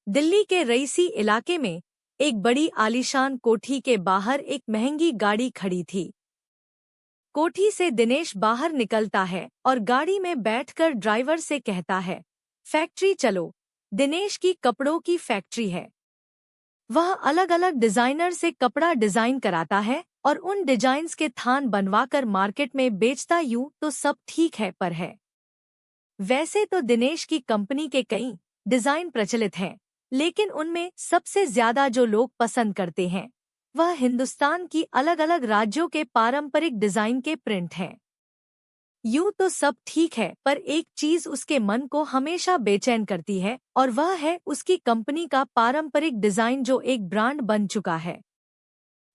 दिल्ली के रईसी इलाके में एक बड़ी आलीशान कोठी के बाहर एक महंगी गाड़ी खड़ी थी। कोठी से दिनेश बाहर निकलता है और गाड़ी में बैठकर ड्राइवर से कहता है, फैक्ट्री चलो। दिनेश की कपड़ों की फैक्ट्री है। वह अलग अलग डिजाइनर से कपड़ा डिजाइन कराता है और उन डिजाइन्स के थान बनवाकर मार्केट में बेचता। यूं तो सब ठीक है, पर है वैसे तो दिनेश की कंपनी के कई डिजाइन प्रचलित हैं, लेकिन उनमें सबसे ज्यादा जो लोग पसंद करते हैं वह हिंदुस्तान की अलग अलग राज्यों के पारंपरिक डिजाइन के प्रिंट हैं। यूं तो सब ठीक है, पर एक चीज उसके मन को हमेशा बेचैन करती है और वह है उसकी कंपनी का पारंपरिक डिजाइन जो एक ब्रांड बन चुका है।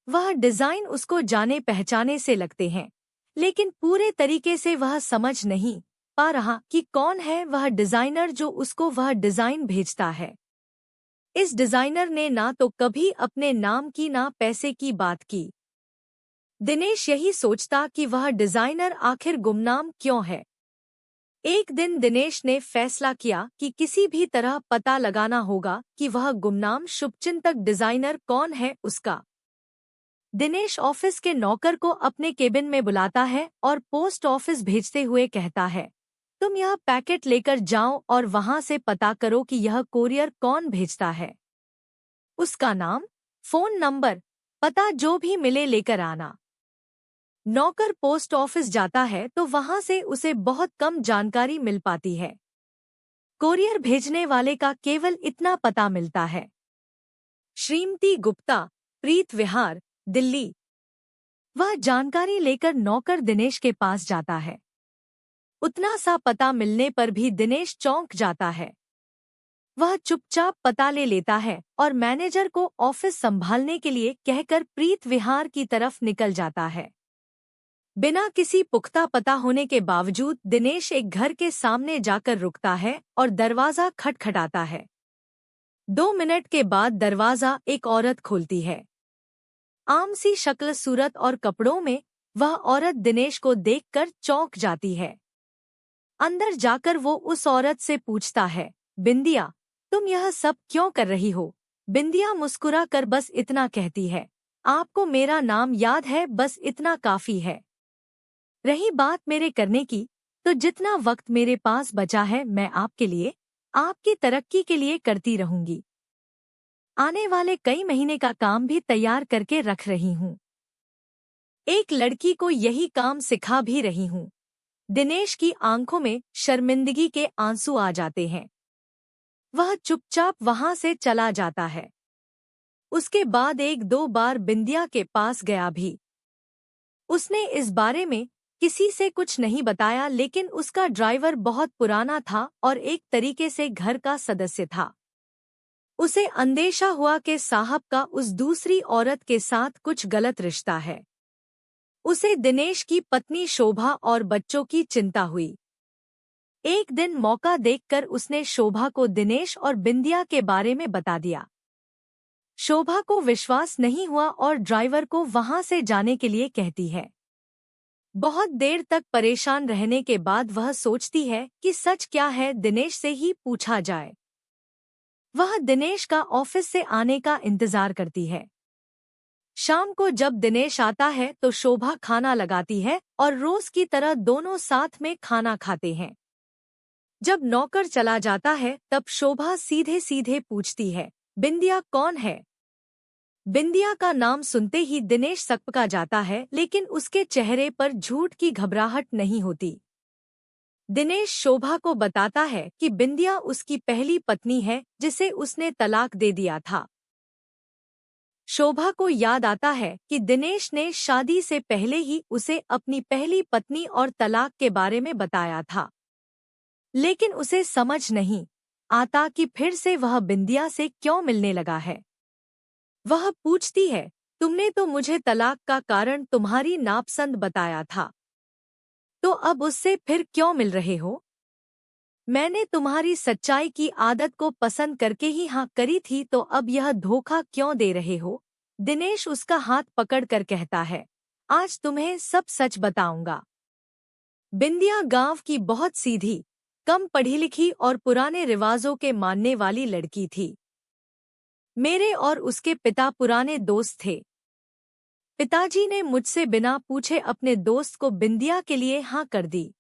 वह डिजाइन उसको जाने पहचाने से लगते हैं, लेकिन पूरे तरीके से वह समझ नहीं पा रहा कि कौन है वह डिजाइनर जो उसको वह डिजाइन भेजता है। इस डिजाइनर ने ना तो कभी अपने नाम की ना पैसे की बात की। दिनेश यही सोचता कि वह डिजाइनर आखिर गुमनाम क्यों है। एक दिन दिनेश ने फैसला किया कि किसी भी तरह पता लगाना होगा कि वह गुमनाम शुभचिंतक डिजाइनर कौन है उसका। दिनेश ऑफिस के नौकर को अपने केबिन में बुलाता है और पोस्ट ऑफिस भेजते हुए कहता है, तुम यह पैकेट लेकर जाओ और वहां से पता करो कि यह कोरियर कौन भेजता है। उसका नाम, फोन नंबर, पता जो भी मिले लेकर आना। नौकर पोस्ट ऑफिस जाता है तो वहां से उसे बहुत कम जानकारी मिल पाती है। कोरियर भेजने वाले का केवल इतना पता मिलता है, श्रीमती गुप्ता, प्रीत विहार, दिल्ली। वह जानकारी लेकर नौकर दिनेश के पास जाता है। उतना सा पता मिलने पर भी दिनेश चौंक जाता है। वह चुपचाप पता ले लेता है और मैनेजर को ऑफिस संभालने के लिए कहकर प्रीत विहार की तरफ निकल जाता है। बिना किसी पुख्ता पता होने के बावजूद दिनेश एक घर के सामने जाकर रुकता है और दरवाजा खटखटाता है। 2 मिनट के बाद दरवाजा एक औरत खोलती है। आम सी शक्ल सूरत और कपड़ों में वह औरत दिनेश को देखकर चौंक जाती है। अंदर जाकर वो उस औरत से पूछता है, बिंदिया, तुम यह सब क्यों कर रही हो? बिंदिया मुस्कुरा कर बस इतना कहती है, आपको मेरा नाम याद है, बस इतना काफी है। रही बात मेरे करने की, तो जितना वक्त मेरे पास बचा है मैं आपके लिए, आपकी तरक्की के लिए करती रहूंगी। आने वाले कई महीने का काम भी तैयार करके रख रही हूँ। एक लड़की को यही काम सिखा भी रही हूँ। दिनेश की आंखों में शर्मिंदगी के आंसू आ जाते हैं। वह चुपचाप वहां से चला जाता है। उसके बाद 1-2 बार बिंदिया के पास गया भी। उसने इस बारे में किसी से कुछ नहीं बताया, लेकिन उसका ड्राइवर बहुत पुराना था और एक तरीके से घर का सदस्य था। उसे अंदेशा हुआ कि साहब का उस दूसरी औरत के साथ कुछ गलत रिश्ता है। उसे दिनेश की पत्नी शोभा और बच्चों की चिंता हुई। एक दिन मौका देखकर उसने शोभा को दिनेश और बिंदिया के बारे में बता दिया। शोभा को विश्वास नहीं हुआ और ड्राइवर को वहां से जाने के लिए कहती है। बहुत देर तक परेशान रहने के बाद वह सोचती है कि सच क्या है, दिनेश से ही पूछा जाए। वह दिनेश का ऑफिस से आने का इंतजार करती है। शाम को जब दिनेश आता है तो शोभा खाना लगाती है और रोज की तरह दोनों साथ में खाना खाते हैं। जब नौकर चला जाता है तब शोभा सीधे सीधे पूछती है, बिंदिया कौन है? बिंदिया का नाम सुनते ही दिनेश सकपका जाता है, लेकिन उसके चेहरे पर झूठ की घबराहट नहीं होती। दिनेश शोभा को बताता है कि बिंदिया उसकी पहली पत्नी है जिसे उसने तलाक दे दिया था। शोभा को याद आता है कि दिनेश ने शादी से पहले ही उसे अपनी पहली पत्नी और तलाक के बारे में बताया था, लेकिन उसे समझ नहीं आता कि फिर से वह बिंदिया से क्यों मिलने लगा है। वह पूछती है, तुमने तो मुझे तलाक का कारण तुम्हारी नापसंद बताया था, तो अब उससे फिर क्यों मिल रहे हो? मैंने तुम्हारी सच्चाई की आदत को पसंद करके ही हाँ करी थी, तो अब यह धोखा क्यों दे रहे हो? दिनेश उसका हाथ पकड़कर कहता है, आज तुम्हें सब सच बताऊंगा। बिंदिया गांव की बहुत सीधी, कम पढ़ी लिखी और पुराने रिवाजों के मानने वाली लड़की थी। मेरे और उसके पिता पुराने दोस्त थे। पिताजी ने मुझसे बिना पूछे अपने दोस्त को बिंदिया के लिए हाँ कर दी,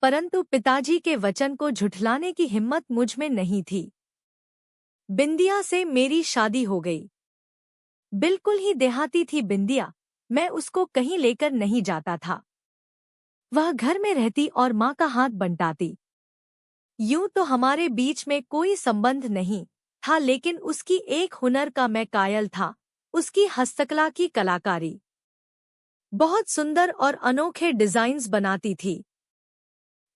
परंतु पिताजी के वचन को झुठलाने की हिम्मत मुझ में नहीं थी। बिंदिया से मेरी शादी हो गई। बिल्कुल ही देहाती थी बिंदिया, मैं उसको कहीं लेकर नहीं जाता था। वह घर में रहती और माँ का हाथ बंटाती। यूं तो हमारे बीच में कोई संबंध नहीं था, लेकिन उसकी एक हुनर का मैं कायल था, उसकी हस्तकला की कलाकारी। बहुत सुंदर और अनोखे डिजाइन्स बनाती थी।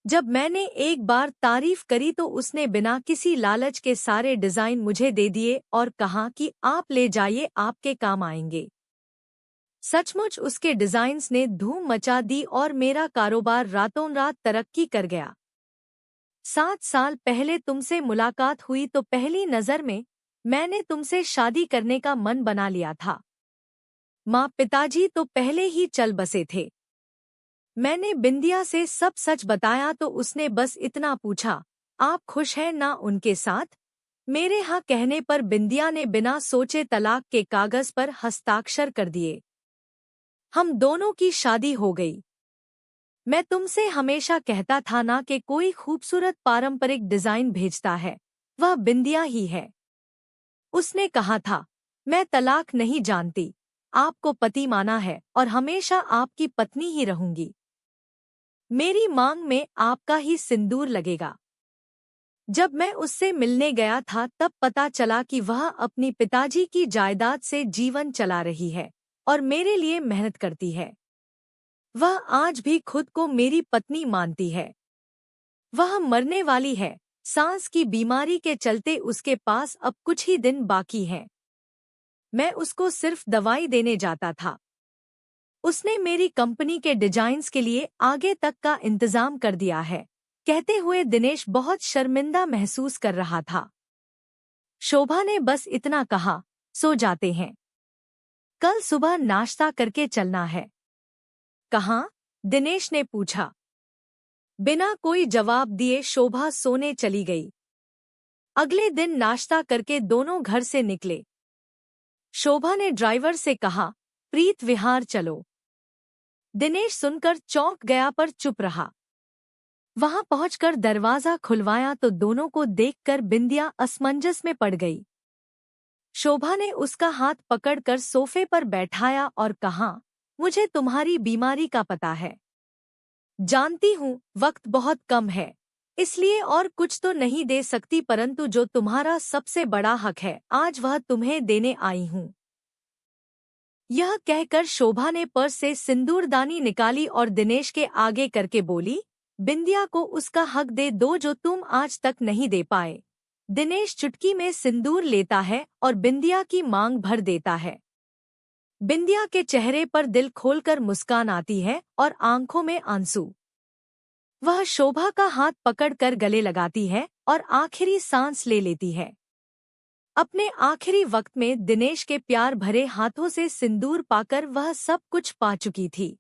जब मैंने एक बार तारीफ करी तो उसने बिना किसी लालच के सारे डिजाइन मुझे दे दिए और कहा कि आप ले जाइए, आपके काम आएंगे। सचमुच उसके डिजाइन्स ने धूम मचा दी और मेरा कारोबार रातों रात तरक्की कर गया। 7 साल पहले तुमसे मुलाकात हुई तो पहली नजर में मैंने तुमसे शादी करने का मन बना लिया था। माँ पिताजी तो पहले ही चल बसे थे। मैंने बिंदिया से सब सच बताया तो उसने बस इतना पूछा, आप खुश हैं ना उनके साथ? मेरे हाँ कहने पर बिंदिया ने बिना सोचे तलाक के कागज पर हस्ताक्षर कर दिए। हम दोनों की शादी हो गई। मैं तुमसे हमेशा कहता था ना कि कोई खूबसूरत पारंपरिक डिजाइन भेजता है, वह बिंदिया ही है। उसने कहा था, मैं तलाक नहीं जानती, आपको पति माना है और हमेशा आपकी पत्नी ही रहूंगी। मेरी मांग में आपका ही सिंदूर लगेगा। जब मैं उससे मिलने गया था तब पता चला कि वह अपनी पिताजी की जायदाद से जीवन चला रही है और मेरे लिए मेहनत करती है। वह आज भी खुद को मेरी पत्नी मानती है। वह मरने वाली है, सांस की बीमारी के चलते उसके पास अब कुछ ही दिन बाकी हैं। मैं उसको सिर्फ दवाई देने जाता था। उसने मेरी कंपनी के डिजाइन्स के लिए आगे तक का इंतजाम कर दिया है। कहते हुए दिनेश बहुत शर्मिंदा महसूस कर रहा था। शोभा ने बस इतना कहा, सो जाते हैं, कल सुबह नाश्ता करके चलना है। कहाँ? दिनेश ने पूछा। बिना कोई जवाब दिए शोभा सोने चली गई। अगले दिन नाश्ता करके दोनों घर से निकले। शोभा ने ड्राइवर से कहा, प्रीत विहार चलो। दिनेश सुनकर चौंक गया पर चुप रहा। वहां पहुंचकर दरवाजा खुलवाया तो दोनों को देखकर बिंदिया असमंजस में पड़ गई। शोभा ने उसका हाथ पकड़कर सोफे पर बैठाया और कहा, मुझे तुम्हारी बीमारी का पता है। जानती हूँ वक्त बहुत कम है, इसलिए और कुछ तो नहीं दे सकती, परंतु जो तुम्हारा सबसे बड़ा हक है आज वह तुम्हें देने आई हूँ। यह कहकर शोभा ने पर्स से सिंदूरदानी निकाली और दिनेश के आगे करके बोली, बिंदिया को उसका हक दे दो जो तुम आज तक नहीं दे पाए। दिनेश चुटकी में सिंदूर लेता है और बिंदिया की मांग भर देता है। बिंदिया के चेहरे पर दिल खोलकर मुस्कान आती है और आंखों में आंसू। वह शोभा का हाथ पकड़कर गले लगाती है और आखिरी सांस ले लेती है। अपने आखिरी वक्त में दिनेश के प्यार भरे हाथों से सिंदूर पाकर वह सब कुछ पा चुकी थी।